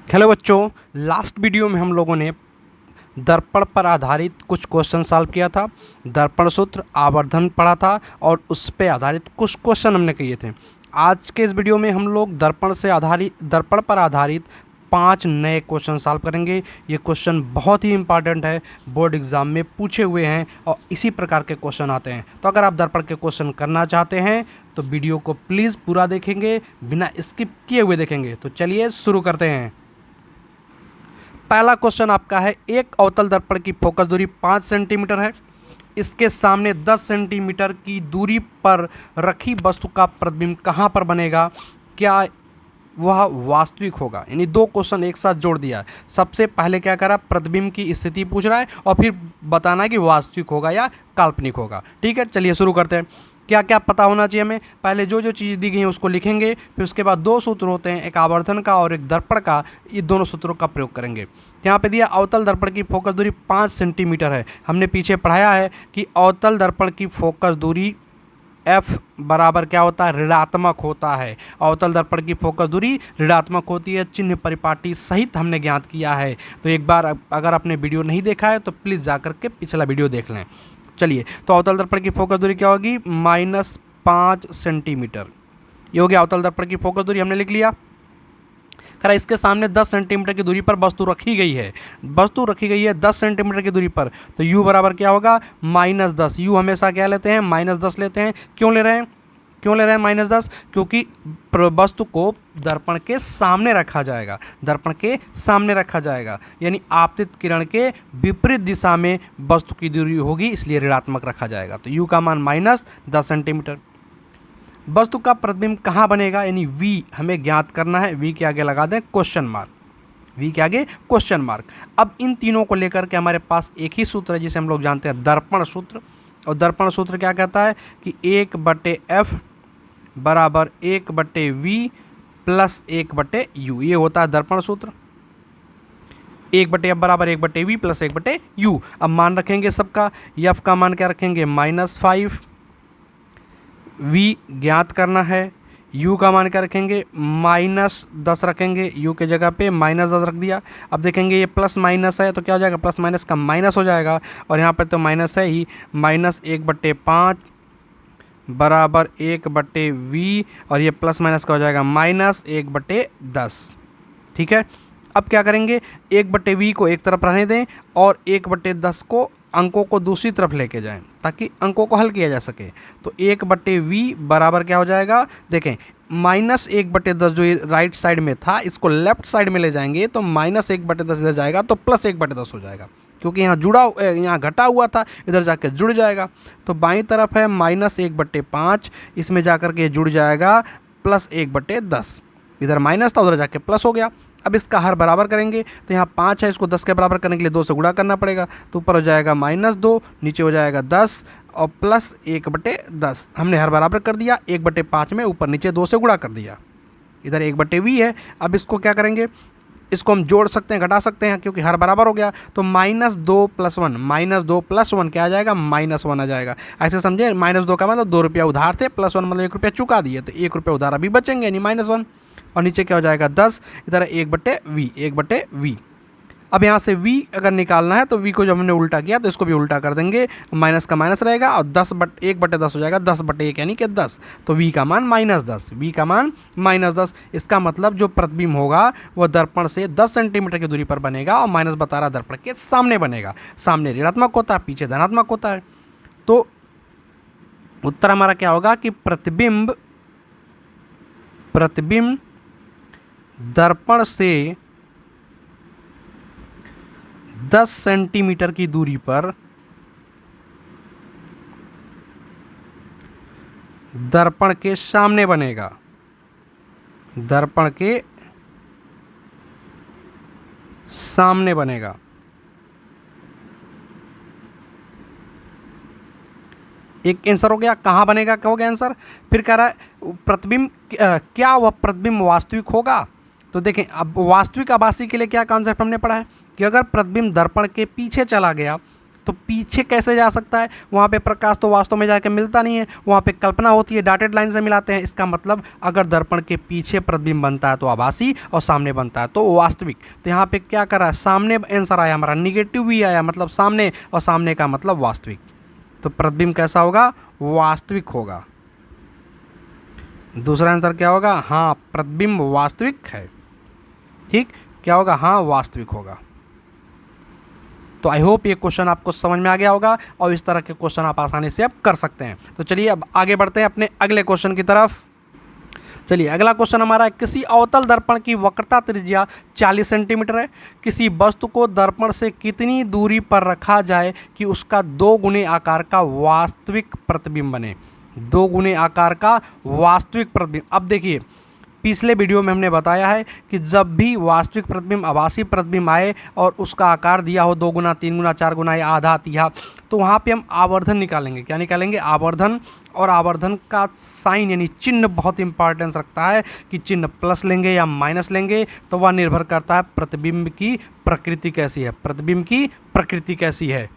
Hello बच्चों, last video में हम लोगों ने दर्पण पर आधारित कुछ क्वेश्चन सॉल्व किया था। दर्पण सूत्र, आवर्धन पढ़ा था और उस पे आधारित कुछ क्वेश्चन हमने किए थे। आज के इस वीडियो में हम लोग दर्पण पर आधारित 5 नए क्वेश्चन सॉल्व करेंगे। ये क्वेश्चन बहुत ही इंपॉर्टेंट है, बोर्ड एग्जाम में पूछे हुए हैं और इसी प्रकार के क्वेश्चन आते हैं। तो अगर आप दर्पण के क्वेश्चन करना चाहते हैं तो वीडियो को प्लीज़ पूरा देखेंगे, बिना स्किप किए हुए देखेंगे। तो चलिए शुरू करते हैं। पहला क्वेश्चन आपका है, एक अवतल दर्पण की फोकस दूरी 5 सेंटीमीटर है। इसके सामने 10 सेंटीमीटर की दूरी पर रखी वस्तु का प्रतिबिंब कहाँ पर बनेगा? क्या वह वास्तविक होगा? यानी दो क्वेश्चन एक साथ जोड़ दिया है। सबसे पहले क्या करा, प्रतिबिंब की स्थिति पूछ रहा है और फिर बताना है कि वास्तविक होगा या काल्पनिक होगा। ठीक है, चलिए शुरू करते हैं। क्या क्या पता होना चाहिए हमें? पहले जो जो चीज़ दी गई है उसको लिखेंगे, फिर उसके बाद दो सूत्र होते हैं, एक आवर्धन का और एक दर्पण का। ये दोनों सूत्रों का प्रयोग करेंगे। यहाँ पे दिया अवतल दर्पण की फोकस दूरी 5 सेंटीमीटर है। हमने पीछे पढ़ाया है कि अवतल दर्पण की फोकस दूरी F बराबर क्या होता है? ऋणात्मक होता है। अवतल दर्पण की फोकस दूरी ऋणात्मक होती है, चिन्ह परिपाटी सहित हमने ज्ञात किया है। तो एक बार अगर आपने वीडियो नहीं देखा है तो प्लीज़ जाकर के पिछला वीडियो देख लें। चलिए, तो अवतल दर्पण की फोकस दूरी क्या होगी? -5 सेंटीमीटर। ये हो गया अवतल दर्पण की फोकस दूरी, हमने लिख लिया। खरा, इसके सामने 10 सेंटीमीटर की दूरी पर वस्तु रखी गई है। वस्तु रखी गई है 10 सेंटीमीटर की दूरी पर, तो u बराबर क्या होगा? -10। u हमेशा क्या लेते हैं? -10 लेते हैं। क्यों ले रहे हैं? -10? क्योंकि वस्तु को दर्पण के सामने रखा जाएगा। दर्पण के सामने रखा जाएगा यानी आपतित किरण के विपरीत दिशा में वस्तु की दूरी होगी, इसलिए ऋणात्मक रखा जाएगा। तो u का मान -10 सेंटीमीटर। वस्तु का प्रतिबिंब कहाँ बनेगा? यानी v हमें ज्ञात करना है। v के आगे लगा दें क्वेश्चन मार्क। v के आगे क्वेश्चन मार्क। अब इन तीनों को लेकर के हमारे पास एक ही सूत्र है जिसे हम लोग जानते हैं दर्पण सूत्र। और दर्पण सूत्र क्या कहता है कि 1/f बराबर 1/v प्लस 1/u। ये होता है दर्पण सूत्र। 1/f बराबर 1/v प्लस 1/u। अब मान रखेंगे सबका। f का मान क्या रखेंगे? -5। v ज्ञात करना है। u का मान क्या रखेंगे? -10 रखेंगे। u के जगह पे -10 रख दिया। अब देखेंगे ये प्लस माइनस है तो क्या हो जाएगा? प्लस माइनस का माइनस हो जाएगा और यहाँ पर तो माइनस है ही। -1/5 बराबर 1/v और ये प्लस माइनस का हो जाएगा -1/10। ठीक है, अब क्या करेंगे? 1/v को एक तरफ रहने दें और 1/10 को अंकों को दूसरी तरफ लेके जाएं ताकि अंकों को हल किया जा सके। तो 1/v बराबर क्या हो जाएगा? देखें, -1/10 जो राइट साइड में था इसको लेफ्ट साइड में ले जाएंगे तो -1/10 इधर जाएगा तो +1/10 हो जाएगा, क्योंकि यहाँ घटा हुआ था, इधर जाकर जुड़ जाएगा। तो बाईं तरफ है -1/5, इसमें जाकर के जुड़ जाएगा +1/10। इधर माइनस था, उधर जाके प्लस हो गया। अब इसका हर बराबर करेंगे तो यहाँ 5 है, इसको 10 के बराबर करने के लिए 2 से गुणा करना पड़ेगा। तो ऊपर हो जाएगा -2, नीचे हो जाएगा 10 और प्लस 1/10। हमने हर बराबर कर दिया। 1/5 में ऊपर नीचे 2 से गुणा कर दिया। इधर 1/v है। अब इसको क्या करेंगे? इसको हम जोड़ सकते हैं, घटा सकते हैं, क्योंकि हर बराबर हो गया। तो -2 + 1, -2 + 1 क्या आ जाएगा? -1 आ जाएगा। ऐसे समझे, -2 का मतलब 2 रुपया उधार थे, +1 मतलब 1 रुपया चुका दिए, तो 1 रुपया उधार अभी बचेंगे यानी -1। और नीचे क्या हो जाएगा? 10। इधर 1/v। अब यहाँ से v अगर निकालना है तो v को जब हमने उल्टा किया तो इसको भी उल्टा कर देंगे, माइनस का माइनस रहेगा और 1/10 हो जाएगा, 10/1 यानी कि 10। तो v का मान -10। v का मान -10। इसका मतलब जो प्रतिबिंब होगा वह दर्पण से 10 सेंटीमीटर की दूरी पर बनेगा और माइनस बता रहा दर्पण के सामने बनेगा। सामने ऋणात्मक होता है, पीछे धनात्मक होता है। तो उत्तर हमारा क्या होगा कि प्रतिबिंब दर्पण से 10 सेंटीमीटर की दूरी पर दर्पण के सामने बनेगा। दर्पण के सामने बनेगा। एक आंसर हो गया। कहाँ बनेगा का हो गया आंसर। फिर कह रहा है प्रतिबिंब, क्या वह प्रतिबिंब वास्तविक होगा? तो देखें, अब वास्तविक आभासी के लिए क्या कॉन्सेप्ट हमने पढ़ा है कि अगर प्रतिबिंब दर्पण के पीछे चला गया तो पीछे कैसे जा सकता है? वहाँ पे प्रकाश तो वास्तव में जाके मिलता नहीं है, वहाँ पे कल्पना होती है, डॉटेड लाइन से मिलाते हैं। इसका मतलब अगर दर्पण के पीछे प्रतिबिंब बनता है तो आभासी और सामने बनता है तो वास्तविक। तो यहाँ पे क्या कर रहा है, सामने आंसर आया हमारा, निगेटिव भी आया मतलब सामने, और सामने का मतलब वास्तविक। तो प्रतिबिंब कैसा होगा? वास्तविक होगा। दूसरा आंसर क्या होगा? हाँ, प्रतिबिंब वास्तविक है। ठीक, क्या होगा? हाँ, वास्तविक होगा। तो आई होप ये क्वेश्चन आपको समझ में आ गया होगा और इस तरह के क्वेश्चन आप आसानी से अब कर सकते हैं। तो चलिए अब आगे बढ़ते हैं अपने अगले क्वेश्चन की तरफ। चलिए अगला क्वेश्चन हमारा है, किसी अवतल दर्पण की वक्रता त्रिज्या 40 सेंटीमीटर है। किसी वस्तु को दर्पण से कितनी दूरी पर रखा जाए कि उसका 2 गुने आकार का वास्तविक प्रतिबिंब बने? 2 गुने आकार का वास्तविक प्रतिबिंब। अब देखिए, पिछले वीडियो में हमने बताया है कि जब भी वास्तविक प्रतिबिंब आभासी प्रतिबिंब आए और उसका आकार दिया हो 2 गुना, 3 गुना, 4 गुना या आधा तिहा, तो वहाँ पे हम आवर्धन निकालेंगे। क्या निकालेंगे? आवर्धन। और आवर्धन का साइन यानी चिन्ह बहुत इंपॉर्टेंस रखता है कि चिन्ह प्लस लेंगे या माइनस लेंगे, तो वह निर्भर करता है प्रतिबिंब की प्रकृति कैसी है। प्रतिबिंब की प्रकृति कैसी है।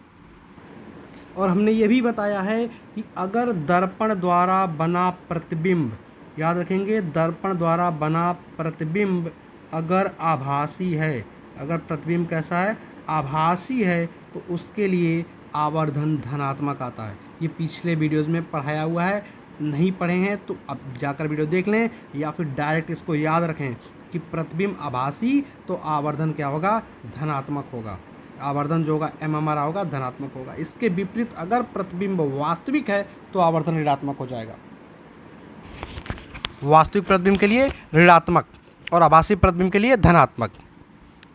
और हमने ये भी बताया है कि अगर दर्पण द्वारा बना प्रतिबिंब, याद रखेंगे, दर्पण द्वारा बना प्रतिबिंब अगर आभासी है, अगर प्रतिबिंब कैसा है? आभासी है, तो उसके लिए आवर्धन धनात्मक आता है। ये पिछले वीडियोस में पढ़ाया हुआ है, नहीं पढ़े हैं तो अब जाकर वीडियो देख लें या फिर डायरेक्ट इसको याद रखें कि प्रतिबिंब आभासी तो आवर्धन क्या होगा? धनात्मक होगा। आवर्धन जो होगा एम हमारा होगा धनात्मक होगा। इसके विपरीत अगर प्रतिबिंब वास्तविक है तो आवर्धन ऋणात्मक हो जाएगा। वास्तविक प्रतिबिंब के लिए ऋणात्मक और आभासी प्रतिबिंब के लिए धनात्मक।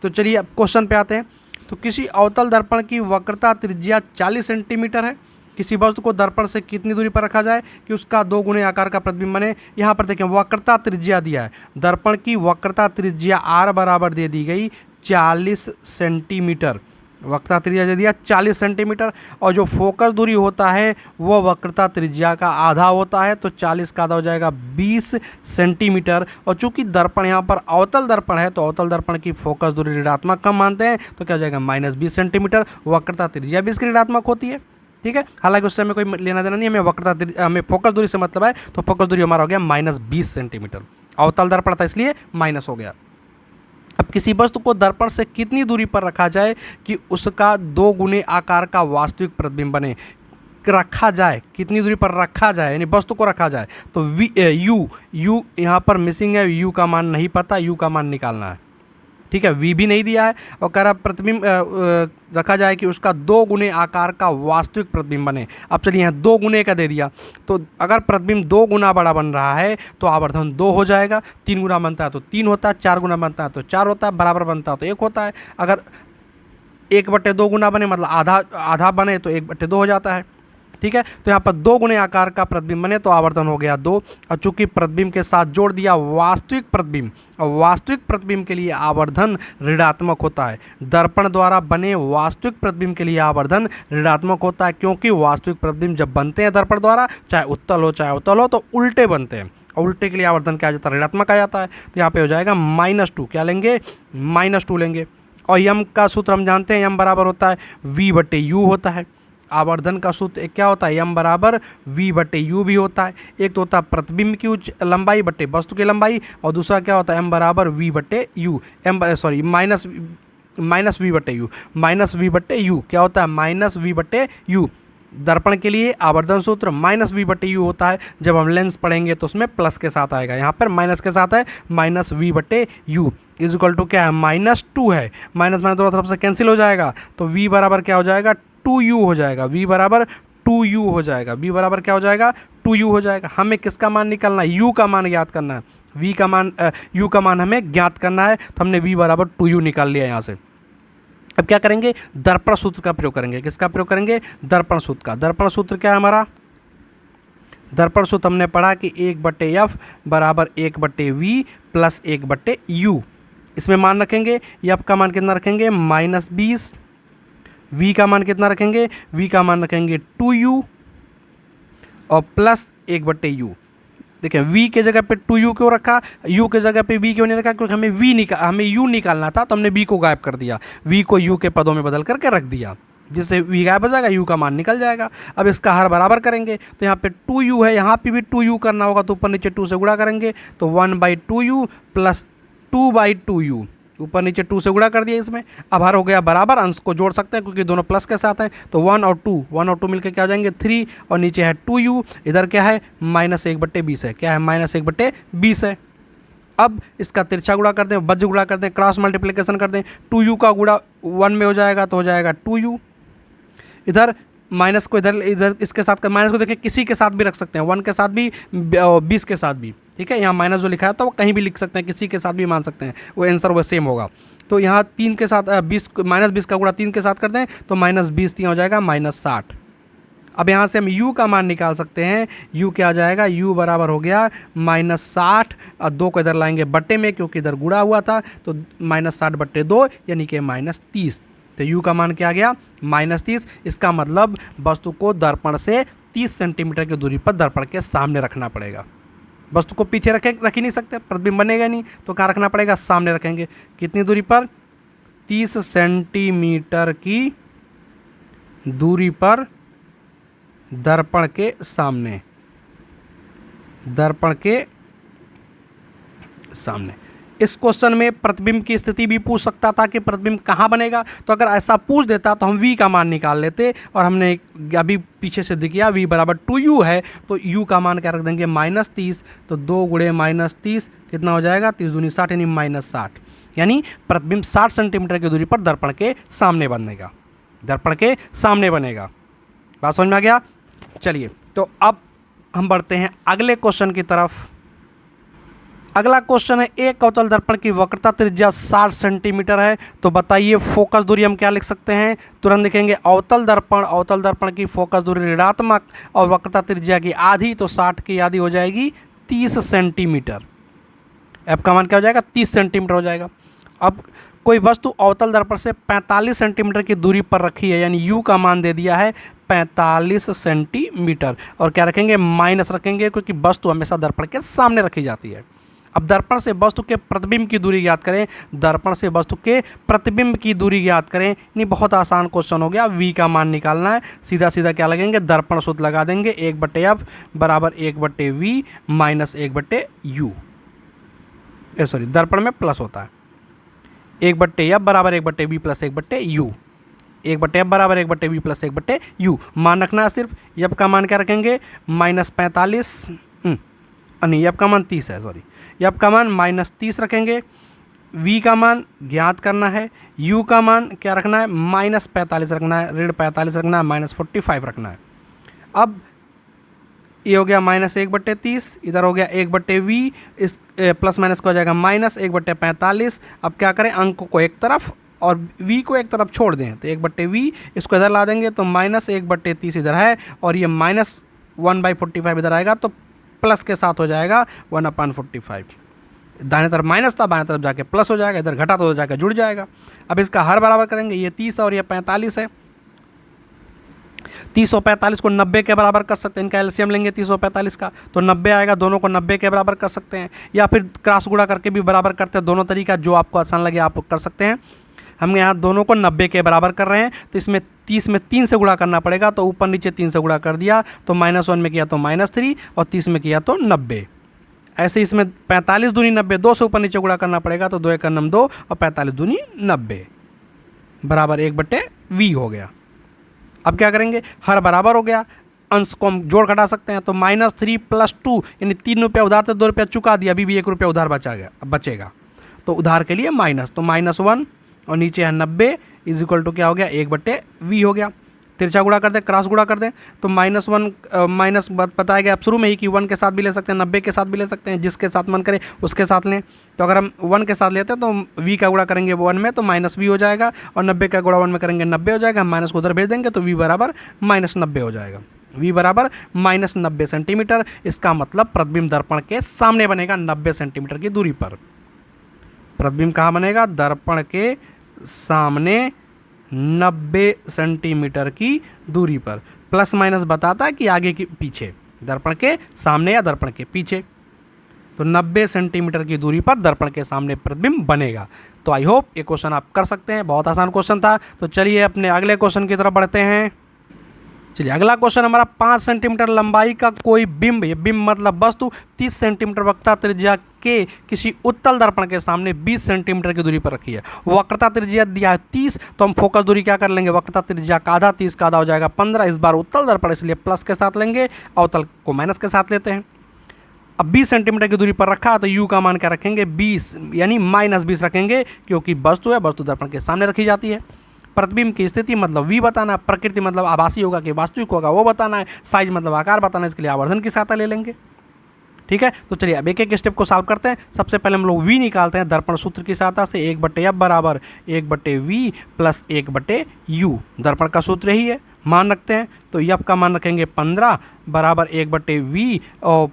तो चलिए अब क्वेश्चन पे आते हैं। तो किसी अवतल दर्पण की वक्रता त्रिज्या 40 सेंटीमीटर है। किसी वस्तु को दर्पण से कितनी दूरी पर रखा जाए कि उसका 2 गुने आकार का प्रतिबिंब बने? यहाँ पर देखें, वक्रता त्रिज्या दिया है। दर्पण की वक्रता त्रिज्या r बराबर दे दी गई 40 सेंटीमीटर। वक्रता त्रिज्या दे दिया 40 सेंटीमीटर, और जो फोकस दूरी होता है वो वक्रता त्रिज्या का आधा होता है, तो 40 का आधा हो जाएगा 20 सेंटीमीटर। और चूंकि दर्पण यहाँ पर अवतल दर्पण है तो अवतल दर्पण की फोकस दूरी ऋणात्मक कम मानते हैं, तो क्या हो जाएगा? -20 सेंटीमीटर। वक्रता त्रिज्या भी इसकी ऋणात्मक होती है। ठीक है, हालांकि उससे हमें कोई लेना देना नहीं है, हमें फोकस दूरी से मतलब है, तो फोकस दूरी हमारा हो गया -20 सेंटीमीटर। अवतल दर्पण था इसलिए माइनस हो गया। अब किसी वस्तु को दर्पण से कितनी दूरी पर रखा जाए कि उसका 2 गुने आकार का वास्तविक प्रतिबिंब बने? रखा जाए, कितनी दूरी पर रखा जाए यानी वस्तु को रखा जाए, तो यू यहाँ पर मिसिंग है, यू का मान नहीं पता, यू का मान निकालना है। ठीक है, वी भी नहीं दिया है और कह रहा प्रतिबिंब रखा जाए कि उसका 2 गुने आकार का वास्तविक प्रतिबिंब बने। अब चलिए यहाँ 2 गुने का दे दिया, तो अगर प्रतिबिंब 2 गुना बड़ा बन रहा है तो आवर्धन 2 हो जाएगा। 3 गुना बनता है तो 3 होता है, 4 गुना बनता है तो 4 होता है, बराबर बनता है तो 1 होता है। अगर 1/2 गुना बने मतलब आधा बने तो 1/2 हो जाता है। ठीक है, तो यहाँ पर 2 गुने आकार का प्रतिबिंब बने तो आवर्धन हो गया 2। और चूंकि प्रतिबिंब के साथ जोड़ दिया वास्तविक प्रतिबिंब, और वास्तविक प्रतिबिंब के लिए आवर्धन ऋणात्मक होता है। दर्पण द्वारा बने वास्तविक प्रतिबिंब के लिए आवर्धन ऋणात्मक होता है, क्योंकि वास्तविक प्रतिबिंब जब बनते हैं दर्पण द्वारा, चाहे उत्तल हो चाहे अवतल हो, तो उल्टे बनते हैं, और उल्टे के लिए आवर्धन क्या आ जाता है? ऋणात्मक आ जाता है। तो यहाँ पे हो जाएगा -2। क्या लेंगे? -2 लेंगे। और यम का सूत्र हम जानते हैं, यम बराबर होता है v/u होता है। आवर्धन का सूत्र क्या होता है? यम बराबर v/u भी होता है। एक तो होता है प्रतिबिंब की लंबाई बटे वस्तु की लंबाई, और दूसरा क्या होता है? m बराबर v/u, माइनस v/u क्या होता है? -v/u। दर्पण के लिए आवर्धन सूत्र -v/u होता है। जब हम लेंस पढ़ेंगे तो उसमें प्लस के साथ आएगा, यहाँ पर माइनस के साथ है, -v/u इक्वल टू क्या है? -2 है। माइनस दोनों तरफ से कैंसिल हो जाएगा, तो v बराबर क्या हो जाएगा? 2u हो जाएगा। v बराबर 2u हो जाएगा। v बराबर क्या हो जाएगा? 2u हो जाएगा। हमें किसका मान निकालना है? u का मान ज्ञात करना है। u का मान हमें ज्ञात करना है, तो हमने v बराबर 2u निकाल लिया यहाँ से। अब क्या करेंगे? दर्पण सूत्र का प्रयोग करेंगे। किसका प्रयोग करेंगे? दर्पण सूत्र का। दर्पण सूत्र क्या है हमारा? दर्पण सूत्र हमने पढ़ा कि 1/f बराबर 1/v प्लस 1/u। इसमें मान रखेंगे, f का मान कितना रखेंगे? -20। v का मान कितना रखेंगे? v का मान रखेंगे 2u और प्लस 1/u। देखिए v के जगह पे 2u क्यों रखा, u के जगह पे v क्यों नहीं रखा? क्योंकि हमें u निकालना था, तो हमने v को गायब कर दिया, v को u के पदों में बदल करके रख दिया। जिससे v गायब हो जाएगा, u का मान निकल जाएगा। अब इसका हर बराबर करेंगे तो यहाँ पे 2u है, यहाँ पे भी 2u करना होगा तो ऊपर नीचे 2 से गुणा करेंगे तो 1/2u प्लस 2/2u, ऊपर नीचे 2 से गुणा कर दिया इसमें। अब हर हो गया बराबर, अंश को जोड़ सकते हैं क्योंकि दोनों प्लस के साथ हैं, तो 1 और 2 मिलकर क्या हो जाएंगे 3, और नीचे है 2u, इधर क्या है -1/20 है, क्या है -1/20 है। अब इसका तिरछा गुणा कर दें, वज्र गुणा कर दें, क्रॉस मल्टीप्लिकेशन कर दें, 2u का गुणा 1 में हो जाएगा तो हो जाएगा 2u, इधर माइनस को इधर इधर इसके साथ कर, माइनस को देखें किसी के साथ भी रख सकते हैं, 1 के साथ भी 20 के साथ भी, ठीक है। यहाँ माइनस जो लिखा है तो वो कहीं भी लिख सकते हैं, किसी के साथ भी मान सकते हैं, वो आंसर वो सेम होगा। तो यहाँ 3 के साथ -20 का गुणा 3 के साथ कर दें तो -20 3 हो जाएगा -60। अब यहाँ से हम u का मान निकाल सकते हैं, u क्या आ जाएगा, u बराबर हो गया -60, और 2 को इधर लाएंगे बट्टे में क्योंकि इधर गुणा हुआ था, तो -60/2 यानी कि -30। तो u का मान क्या आ गया -30। इसका मतलब वस्तु को दर्पण से 30 सेंटीमीटर की दूरी पर दर्पण के सामने रखना पड़ेगा। वस्तु को पीछे रख ही नहीं सकते, प्रतिबिंब बनेगा नहीं, तो कहाँ रखना पड़ेगा, सामने रखेंगे। कितनी दूरी पर, 30 सेंटीमीटर की दूरी पर दर्पण के सामने, दर्पण के सामने। इस क्वेश्चन में प्रतिबिंब की स्थिति भी पूछ सकता था कि प्रतिबिंब कहाँ बनेगा, तो अगर ऐसा पूछ देता तो हम v का मान निकाल लेते, और हमने अभी पीछे से दिखाया v बराबर 2u है, तो u का मान क्या रख देंगे -30, तो 2 गुणे -30 कितना हो जाएगा, 30 दूनी 60 यानी -60, यानी प्रतिबिंब 60 सेंटीमीटर की दूरी पर दर्पण के सामने बनेगा, दर्पण के सामने बनेगा। बात समझ में आ गया। चलिए तो अब हम बढ़ते हैं अगले क्वेश्चन की तरफ। अगला क्वेश्चन है, एक अवतल दर्पण की वक्रता त्रिज्या 60 सेंटीमीटर है, तो बताइए फोकस दूरी हम क्या लिख सकते हैं। तुरंत लिखेंगे अवतल दर्पण की फोकस दूरी ऋणात्मक और वक्रता त्रिज्या की आधी, तो 60 की आधी हो जाएगी 30 सेंटीमीटर। एफ का मान क्या हो जाएगा, 30 सेंटीमीटर हो जाएगा। अब कोई वस्तु अवतल दर्पण से 45 सेंटीमीटर की दूरी पर रखी है, यानी u का मान दे दिया है 45 सेंटीमीटर, और क्या रखेंगे, माइनस रखेंगे क्योंकि वस्तु हमेशा दर्पण के सामने रखी जाती है। अब दर्पण से वस्तु के प्रतिबिंब की दूरी ज्ञात करें, दर्पण से वस्तु के प्रतिबिंब की दूरी ज्ञात करें। नहीं, बहुत आसान क्वेश्चन हो गया, v का मान निकालना है। सीधा सीधा क्या लगेंगे, दर्पण सूत्र लगा देंगे, 1/f बराबर 1/v माइनस 1/u, सॉरी दर्पण में प्लस होता है, 1/f बराबर 1/v प्लस 1/u, 1/f बराबर 1/v प्लस 1/u। मान रखना है सिर्फ, f का मान क्या रखेंगे -45, नहीं f का मान 30 है, सॉरी f का मान -30 रखेंगे। v का मान ज्ञात करना है, u का मान क्या रखना है -45 रखना है, ऋण 45 रखना है, -45 रखना है। अब ये हो गया -1/30, इधर हो गया 1/v, इस प्लस माइनस का हो जाएगा -1/45। अब क्या करें, अंक को एक तरफ और v को एक तरफ छोड़ दें, तो 1/v इसको इधर ला देंगे तो -1/30 इधर है, और ये -1/45 इधर आएगा तो प्लस के साथ हो जाएगा 1/45। दाहिने तरफ माइनस था, बाएं तरफ जाके प्लस हो जाएगा, इधर घटा तो हो जाएगा, जुड़ जाएगा। अब इसका हर बराबर करेंगे, ये 30 है और ये 45 है, 30 और 45 को 90 के बराबर कर सकते हैं। इनका एलसीएम लेंगे 30 और 45 का, तो 90 आएगा, दोनों को 90 के बराबर कर सकते हैं, या फिर क्रॉस गुणा करके भी बराबर करते हैं। दोनों तरीका जो आपको आसान लगे आप कर सकते हैं। हम यहाँ दोनों को 90 के बराबर कर रहे हैं, तो इसमें 30 में 3 से गुणा करना पड़ेगा, तो ऊपर नीचे 3 से गुणा कर दिया, तो -1 में किया तो -3 और 30 में किया तो 90। ऐसे इसमें 45 दूनी 90, 2 से ऊपर नीचे गुणा करना पड़ेगा, तो 2 × 9 2 और 45 दूनी 90 बराबर 1/v हो गया। अब क्या करेंगे, हर बराबर हो गया, अंश को हम जोड़ घटा सकते हैं, तो -3 + 2 यानी 3 रुपया उधार थे, 2 रुपया चुका दिया, अभी भी 1 रुपया उधार बचेगा, तो उधार के लिए माइनस, तो -1 और नीचे है 90 = क्या हो गया 1/v हो गया। तिरछा गुणा कर दें, क्रॉस गुणा कर दें, तो -1 माइनस बताया गया शुरू में ही कि 1 के साथ भी ले सकते हैं, 90 के साथ भी ले सकते हैं, जिसके साथ मन करे उसके साथ लें। तो अगर हम 1 के साथ लेते हैं तो v का गुणा करेंगे 1 में तो -v हो जाएगा, और 90 का गुणा 1 में करेंगे 90 हो जाएगा, हम माइनस को उधर भेज देंगे तो v बराबर -90 हो जाएगा, v बराबर -90 सेंटीमीटर। इसका मतलब प्रतिबिंब दर्पण के सामने बनेगा 90 सेंटीमीटर की दूरी पर। प्रतिबिंब कहाँ बनेगा, दर्पण के सामने 90 सेंटीमीटर की दूरी पर। प्लस माइनस बताता है कि आगे के पीछे, दर्पण के सामने या दर्पण के पीछे। तो 90 सेंटीमीटर की दूरी पर दर्पण के सामने प्रतिबिंब बनेगा। तो आई होप ये क्वेश्चन आप कर सकते हैं, बहुत आसान क्वेश्चन था। तो चलिए अपने अगले क्वेश्चन की तरफ बढ़ते हैं। चलिए अगला क्वेश्चन हमारा 5 सेंटीमीटर लंबाई का कोई बिंब, ये बिंब मतलब वस्तु 30 सेंटीमीटर वक्रता त्रिज्या के किसी उत्तल दर्पण के सामने 20 सेंटीमीटर की दूरी पर रखी है। वक्रता त्रिज्या दिया है 30, तो हम फोकस दूरी क्या कर लेंगे, वक्रता त्रिज्या का आधा 30 का आधा हो जाएगा 15। इस बार उत्तल दर्पण इसलिए प्लस के साथ लेंगे, अवतल को माइनस के साथ लेते हैं। अब 20 सेंटीमीटर की दूरी पर रखा है तो u का मान क्या रखेंगे, 20 यानी -20 रखेंगे, क्योंकि वस्तु है, वस्तु दर्पण के सामने रखी जाती है। प्रतिबिंब की स्थिति मतलब v बताना, प्रकृति मतलब आभासी होगा कि वास्तविक होगा वो बताना है, साइज मतलब आकार बताना है, इसके लिए आवर्धन की सहायता ले लेंगे। ठीक है, तो चलिए अब एक एक स्टेप को सॉल्व करते हैं। सबसे पहले हम लोग v निकालते हैं दर्पण सूत्र की सहायता से, 1/f बराबर 1/v प्लस 1/u। दर्पण का सूत्र यही है, मान रखते हैं। तो f का मान रखेंगे 15 बराबर 1/v और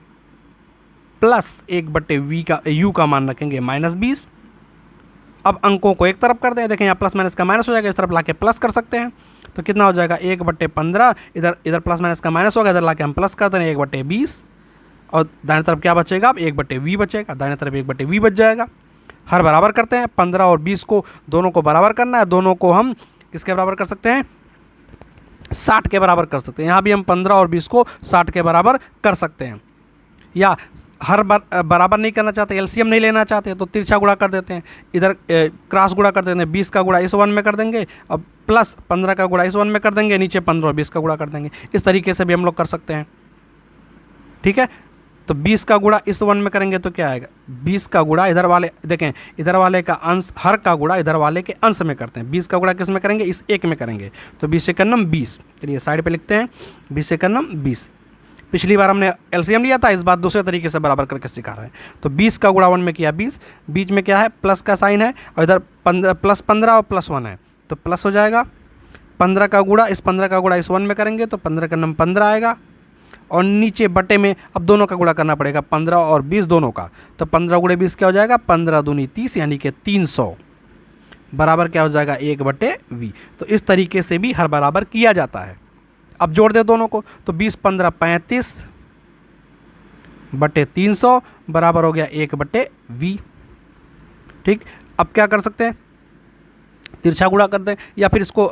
प्लस 1/v का u का मान रखेंगे -20। अब अंकों को एक तरफ कर दें, देखें यहाँ प्लस माइनस का माइनस हो जाएगा, इस तरफ लाके प्लस कर सकते हैं। तो कितना हो जाएगा 1/15, इधर प्लस माइनस का माइनस होगा, इधर लाके हम प्लस कर दें 1/20 और दाहिने तरफ क्या बचेगा, अब 1/v बचेगा, दाहिने तरफ 1/v बच जाएगा। हर बराबर करते हैं, 15 और 20 को दोनों को बराबर करना है, दोनों को हम किसके बराबर कर सकते हैं, 60 के बराबर कर सकते हैं। यहाँ भी हम 15 और 20 को 60 के बराबर कर सकते हैं। या हर बराबर नहीं करना चाहते, एलसीएम नहीं लेना चाहते, तो तिरछा गुणा कर देते हैं, इधर क्रॉस गुणा कर देते हैं। 20 का गुणा इस 1 में कर देंगे, अब प्लस 15 का गुणा इस 1 में कर देंगे, नीचे 15 और 20 का गुणा कर देंगे। इस तरीके से भी हम लोग कर सकते हैं। ठीक है, तो 20 का गुणा इस 1 में करेंगे तो क्या आएगा, 20 का गुणा इधर वाले, देखें इधर वाले का अंश, हर का गुणा इधर वाले के अंश में करते हैं। 20 का गुणा किस में करेंगे, इस 1 में करेंगे, तो 20 से करनम 20। चलिए साइड पे लिखते हैं, 20 से करनम 20। पिछली बार हमने एलसीएम लिया था, इस बार दूसरे तरीके से बराबर करके सिखा रहे हैं। तो 20 का गुणा 1 में किया 20, बीच में क्या है प्लस का साइन है, और इधर +15 और +1 है, तो प्लस हो जाएगा। 15 का गुणा इस 15 का गुणा इस 1 में करेंगे तो 15 का नंबर 15 आएगा, और नीचे बटे में अब दोनों का गुणा करना पड़ेगा, 15 और 20 दोनों का, तो 15 गुणे 20 क्या हो जाएगा, 15 दूनी 30 यानी कि 300 बराबर क्या हो जाएगा 1/v। तो इस तरीके से भी हर बराबर किया जाता है। अब जोड़ दे दोनों को, तो 20 15 35/300 बराबर हो गया 1/v। ठीक, अब क्या कर सकते हैं, तिरछा गुणा कर दें, या फिर इसको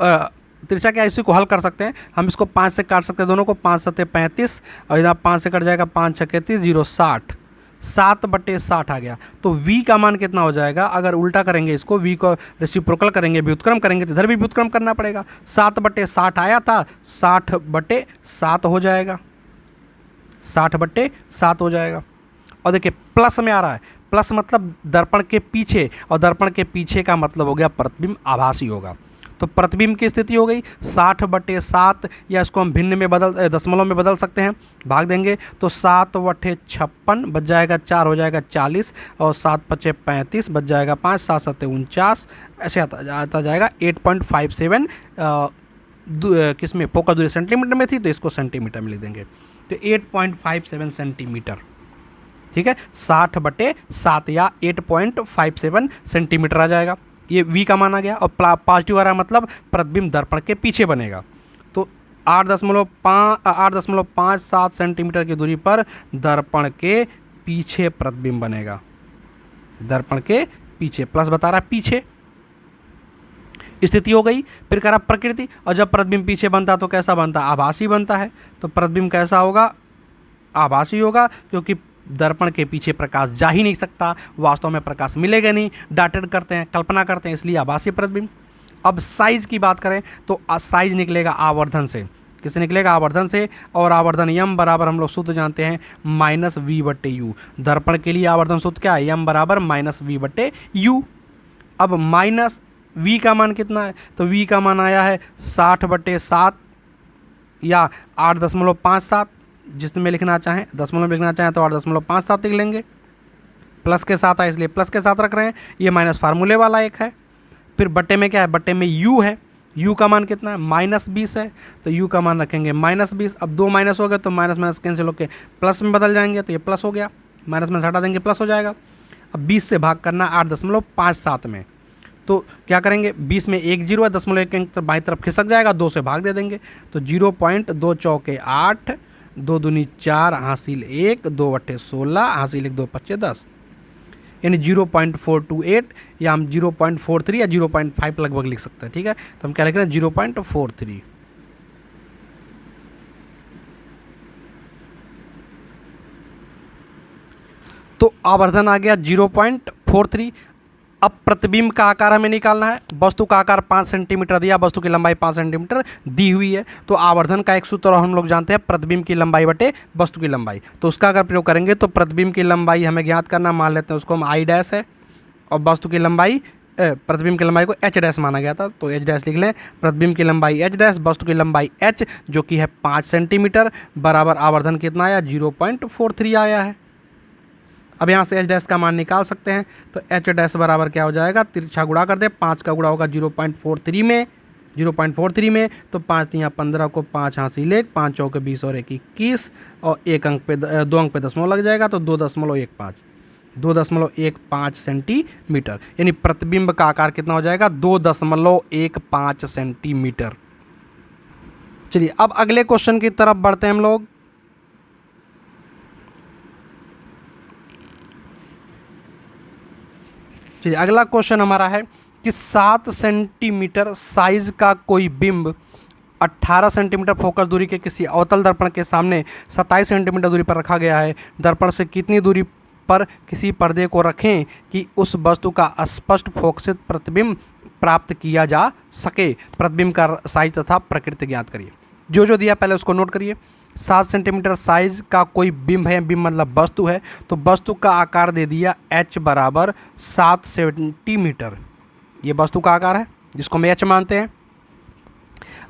तिरछा क्या इसी को हल कर सकते हैं हम, इसको 5 से काट सकते हैं दोनों को, 5 7 35 और इधर 5 से कट जाएगा, 5 6 30 0 60, 7/60 आ गया। तो v का मान कितना हो जाएगा, अगर उल्टा करेंगे इसको, v को रेसिप्रोकल करेंगे, व्युत्क्रम करेंगे, तो इधर भी व्युत्क्रम करना पड़ेगा। 7/60 आया था, 60/7 हो जाएगा, 60/7 हो जाएगा। और देखिए प्लस में आ रहा है, प्लस मतलब दर्पण के पीछे, और दर्पण के पीछे का मतलब हो गया प्रतिबिंब आभासी होगा। तो प्रतिबिंब की स्थिति हो गई 60/7, या इसको हम भिन्न में दशमलव में बदल सकते हैं, भाग देंगे तो 7/56 बच जाएगा, 4 हो जाएगा 40, और 7×5 35 बच जाएगा 5, 7 7 49, ऐसे आता जाएगा 8.57। किस में फोकस दूरी सेंटीमीटर में थी, तो इसको सेंटीमीटर में लिख देंगे, तो 8.57 सेंटीमीटर। ठीक है, 60/7 या 8.57 सेंटीमीटर आ जाएगा। ये v का मान आ गया, और पॉजिटिव आ रहा है मतलब प्रतिबिंब दर्पण के पीछे बनेगा। तो 8.57 सेंटीमीटर की दूरी पर दर्पण के पीछे प्रतिबिंब बनेगा, दर्पण के पीछे, प्लस बता रहा है पीछे। स्थिति हो गई। फिर कह रहा प्रकृति, और जब प्रतिबिंब पीछे बनता तो कैसा बनता, आभासी बनता है। तो प्रतिबिंब कैसा होगा, आभासी होगा, क्योंकि दर्पण के पीछे प्रकाश जा ही नहीं सकता, वास्तव में प्रकाश मिलेगा नहीं, डाटेड करते हैं, कल्पना करते हैं, इसलिए आभासी प्रतिबिंब। अब साइज की बात करें तो साइज निकलेगा आवर्धन से, किससे निकलेगा, आवर्धन से, और आवर्धन m बराबर हम लोग सूत्र जानते हैं -v/u। दर्पण के लिए आवर्धन सूत्र क्या है, m बराबर -v/u। अब -v का मान कितना है, तो v का मान आया है 60/7 या 8.57, जिसमें लिखना चाहें, दशमलव में लिखना चाहें तो 8.57 लिख लेंगे। प्लस के साथ है इसलिए प्लस के साथ रख रहे हैं, ये माइनस फार्मूले वाला एक है। फिर बटे में क्या है, बटे में u है, u का मान कितना है, -20 है, तो u का मान रखेंगे -20। अब 2 माइनस हो गए तो माइनस माइनस कैंसिल होकर प्लस में बदल जाएंगे, तो ये प्लस हो गया, माइनस माइनस हटा देंगे प्लस हो जाएगा। अब 20 से भाग करना 8.57 में, तो क्या करेंगे, 20 में 1 0 है, दशमलव एक बाईं तरफ खिसक जाएगा, 2 से भाग दे देंगे, तो 0.2 × 8 2 दूनी 4 हासिल 1, 2/16 हासिल 1, 2 पच्चे 10, यानी 0.428 या हम 0.43 या 0.5 लगभग लिख सकते हैं। ठीक है, तो हम क्या लिख रहे हैं 0.43। तो आवर्धन आ गया 0.43। अब प्रतिबिंब का आकार हमें निकालना है। वस्तु का आकार 5 सेंटीमीटर दिया, वस्तु की लंबाई 5 सेंटीमीटर दी हुई है, तो आवर्धन का एक सूत्र हम लोग जानते हैं, प्रतिबिंब की लंबाई बटे वस्तु की लंबाई। तो उसका अगर प्रयोग करेंगे तो प्रतिबिंब की लंबाई हमें ज्ञात करना, मान लेते हैं उसको हम आई डैश है, और वस्तु की लंबाई प्रतिबिंब की लंबाई को एच डैश माना गया था, तो एच डैश लिख लें। प्रतिबिंब की लंबाई एच डैश, वस्तु की लंबाई एच जो कि है 5 सेंटीमीटर, बराबर आवर्धन कितना आया 0.43 आया है। अब यहाँ से एच डैश का मान निकाल सकते हैं, तो एच डैश बराबर क्या हो जाएगा, तिरछा गुणा कर दे, 5 का गुणा होगा 0.43 में, तो 5 3 15 को 5 हासिल 1, 5 चौके 20 और 1 21, और 2 अंक पे दशमलव लग जाएगा, तो 2.15 सेंटीमीटर, यानी प्रतिबिंब का आकार कितना हो जाएगा 2.15 सेंटीमीटर। चलिए अब अगले क्वेश्चन की तरफ बढ़ते हैं हम लोग। चलिए अगला क्वेश्चन हमारा है कि 7 सेंटीमीटर साइज का कोई बिंब 18 सेंटीमीटर फोकस दूरी के किसी अवतल दर्पण के सामने 27 सेंटीमीटर दूरी पर रखा गया है। दर्पण से कितनी दूरी पर किसी पर्दे को रखें कि उस वस्तु का स्पष्ट फोकसित प्रतिबिंब प्राप्त किया जा सके। प्रतिबिंब का साइज तथा प्रकृति ज्ञात करिए। जो जो दिया पहले उसको नोट करिए। 7 सेंटीमीटर साइज का कोई बिंब है, बिंब मतलब वस्तु है, तो वस्तु का आकार दे दिया h बराबर 7 सेंटीमीटर, ये वस्तु का आकार है जिसको हम h मानते हैं।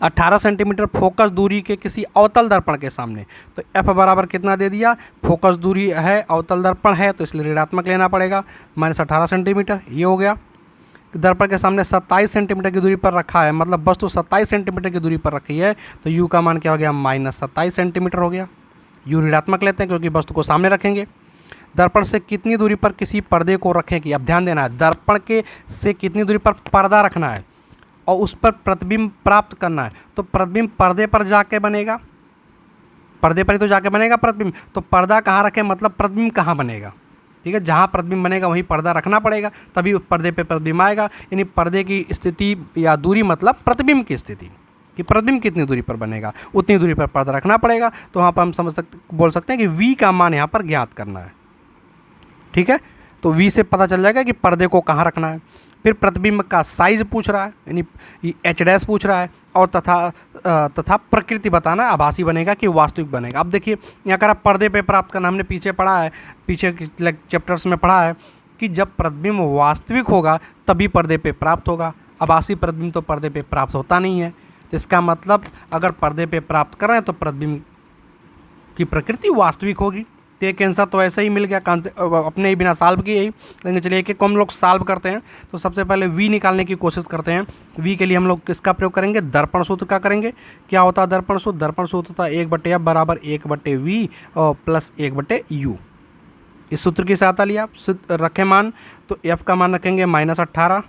18 सेंटीमीटर फोकस दूरी के किसी अवतल दर्पण के सामने, तो f बराबर कितना दे दिया, फोकस दूरी है, अवतल दर्पण है, तो इसलिए ऋणात्मक लेना पड़ेगा, -18 सेंटीमीटर, ये हो गया। दर्पण के सामने 27 सेंटीमीटर की दूरी पर रखा है, मतलब वस्तु 27 सेंटीमीटर की दूरी पर रखी है, तो u का मान क्या हो गया, -27 सेंटीमीटर हो गया। u ऋणात्मक लेते हैं क्योंकि वस्तु को सामने रखेंगे। दर्पण से कितनी दूरी पर किसी पर्दे को रखें कि, अब ध्यान देना है, दर्पण के से कितनी दूरी पर पर्दा रखना है और उस पर प्रतिबिंब प्राप्त करना है, तो प्रतिबिंब पर्दे पर जाके बनेगा, पर्दे पर ही तो जाके बनेगा प्रतिबिंब, तो पर्दा कहाँ रखें मतलब प्रतिबिंब कहाँ बनेगा। ठीक है, जहाँ प्रतिबिंब बनेगा वहीं पर्दा रखना पड़ेगा, तभी उस पर्दे पे प्रतिबिंब आएगा। यानी पर्दे की स्थिति या दूरी मतलब प्रतिबिंब की स्थिति, कि प्रतिबिंब कितनी दूरी पर बनेगा उतनी दूरी पर पर्दा रखना पड़ेगा। तो वहाँ पर हम बोल सकते हैं कि v का मान यहाँ पर ज्ञात करना है। ठीक है, तो v से पता चल जाएगा कि पर्दे को कहाँ रखना है। फिर प्रतिबिंब का साइज पूछ रहा है, यानी एच डैश पूछ रहा है, और तथा प्रकृति बताना, आभासी बनेगा कि वास्तविक बनेगा। अब देखिए यहाँ कर पर्दे पे प्राप्त करना, हमने पीछे पढ़ा है, पीछे चैप्टर्स में पढ़ा है कि जब प्रतिबिंब वास्तविक होगा तभी पर्दे पे प्राप्त होगा। आभासी प्रतिबिंब तो पर्दे पे प्राप्त होता नहीं है, तो इसका मतलब अगर पर्दे पे प्राप्त कर रहे हैं तो प्रतिबिंब की प्रकृति वास्तविक होगी। तो एक आंसर तो ऐसे ही मिल गया, अपने ही बिना सॉल्व किए ही। लेकिन चलिए एक एक को हम लोग सॉल्व करते हैं। तो सबसे पहले v निकालने की कोशिश करते हैं। v के लिए हम लोग किसका प्रयोग करेंगे, दर्पण सूत्र का करेंगे। क्या होता है दर्पण सूत्र, दर्पण सूत्र होता है 1/f बराबर 1/v और प्लस 1/u। इस सूत्र की सहायता लिया, रखें मान, तो f का मान रखेंगे -18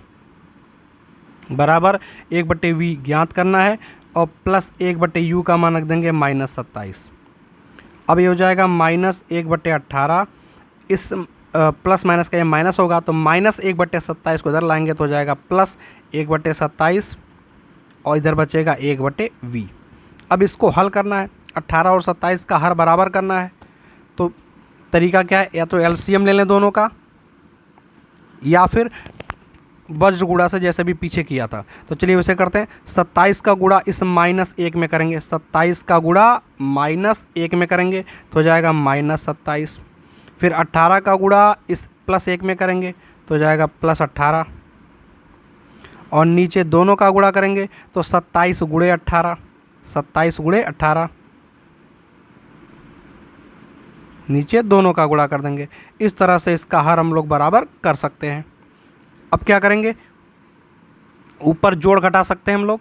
बराबर 1/v ज्ञात करना है, और प्लस 1/u का मान रख देंगे -27। अब ये हो जाएगा -1/18, इस प्लस माइनस का ये माइनस होगा, तो -1/27 को इधर लाएंगे तो हो जाएगा +1/27, और इधर बचेगा 1/v। अब इसको हल करना है, 18 और 27 का हर बराबर करना है। तो तरीका क्या है, या तो एलसीएम ले लें दोनों का, या फिर वज्र गुणा से जैसे भी पीछे किया था। तो चलिए वैसे करते हैं, 27 का गुणा इस -1 में करेंगे, 27 का गुणा -1 में करेंगे तो हो जाएगा -27। फिर 18 का गुणा इस +1 में करेंगे तो हो जाएगा +18, और नीचे दोनों का गुणा करेंगे तो 27 गुणे 18, 27 गुणे 18, नीचे दोनों का गुणा कर देंगे। इस तरह से इसका हर हम लोग बराबर कर सकते हैं। अब क्या करेंगे, ऊपर जोड़ घटा सकते हैं हम लोग।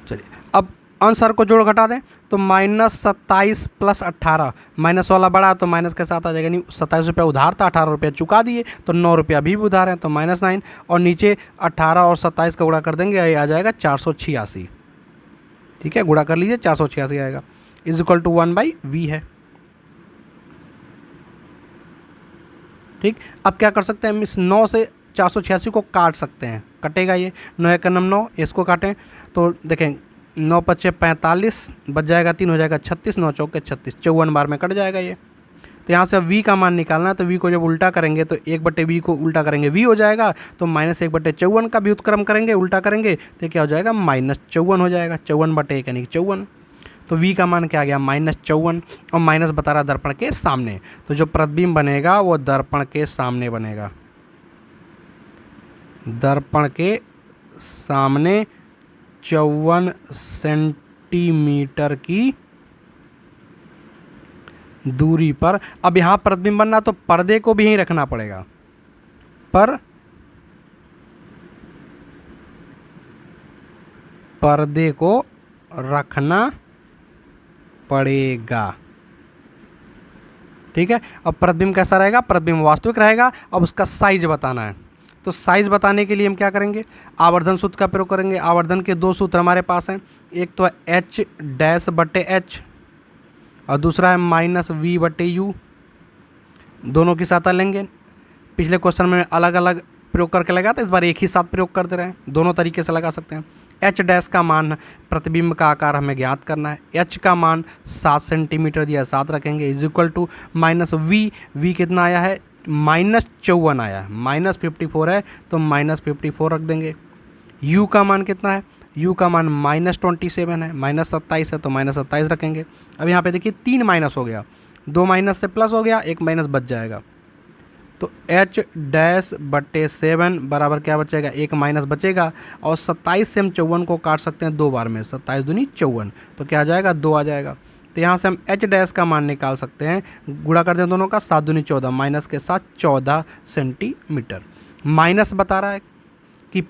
चलिए अब आंसर को जोड़ घटा दें, तो -27 + 18, माइनस वाला बड़ा तो माइनस के साथ आ जाएगा, नहीं 27 रुपया उधार था, 18 रुपया चुका दिए, तो 9 रुपया भी उधार है, तो -9, और नीचे 18 और 27 का गुणा कर देंगे, ये आ जाएगा 486। ठीक है, गुणा कर लीजिए, 486 आएगा। इज इक्वल टू 1/v है। ठीक, अब क्या कर सकते हैं हम, इस 9 से 486 को काट सकते हैं, कटेगा ये 9 एक 9, इसको काटें तो देखें 9 पच्चे 45, बच जाएगा 3, हो जाएगा 36, 9 चौके 36, 54 बार में कट जाएगा ये। तो यहाँ से v का मान निकालना है, तो v को जब उल्टा करेंगे तो 1/v को उल्टा करेंगे v हो जाएगा, तो -1/54 का भी उत्क्रम करेंगे, उल्टा करेंगे तो क्या हो जाएगा, -54 हो जाएगा, 54/1 यानी कि 54। तो v का मान क्या आ गया, -54, और माइनस बता रहा दर्पण के सामने, तो जो प्रतिबिंब बनेगा वो दर्पण के सामने बनेगा, दर्पण के सामने 54 सेंटीमीटर की दूरी पर। अब यहाँ प्रतिबिंब बनना तो पर्दे को भी यहीं रखना पड़ेगा, पर्दे को रखना पड़ेगा। ठीक है, अब प्रतिबिंब कैसा रहेगा, प्रतिबिंब वास्तविक रहेगा। अब उसका साइज बताना है, तो साइज बताने के लिए हम क्या करेंगे, आवर्धन सूत्र का प्रयोग करेंगे। आवर्धन के दो सूत्र हमारे पास हैं, एक तो है H'/H और दूसरा है -V/U। दोनों की सहायता लेंगे। पिछले क्वेश्चन में अलग अलग प्रयोग करके लगाया था, इस बार एक ही साथ प्रयोग करते रहे, दोनों तरीके से लगा सकते हैं। H' का मान, प्रतिबिंब का आकार हमें ज्ञात करना है। H का मान 7 सेंटीमीटर दिया, 7 रखेंगे, is equal to -V। V कितना आया है, -54 आया है, -54 है तो -54 रख देंगे। U का मान कितना है, U का मान -27 है, -27 है तो -27 रखेंगे। अब यहाँ पे देखिए 3 माइनस हो गया, 2 माइनस से प्लस हो गया, 1 माइनस बच जाएगा, तो H'/7 बराबर क्या बचेगा, 1 माइनस बचेगा। और 27 से हम 54 को काट सकते हैं 2 बार में, 27 दूनी 54, तो क्या आ जाएगा, 2 आ जाएगा। तो यहाँ से हम H' का मान निकाल सकते हैं, गुणा कर दें दोनों का, 7 दूनी 14, माइनस के साथ 14 सेंटीमीटर। माइनस बता रहा है कि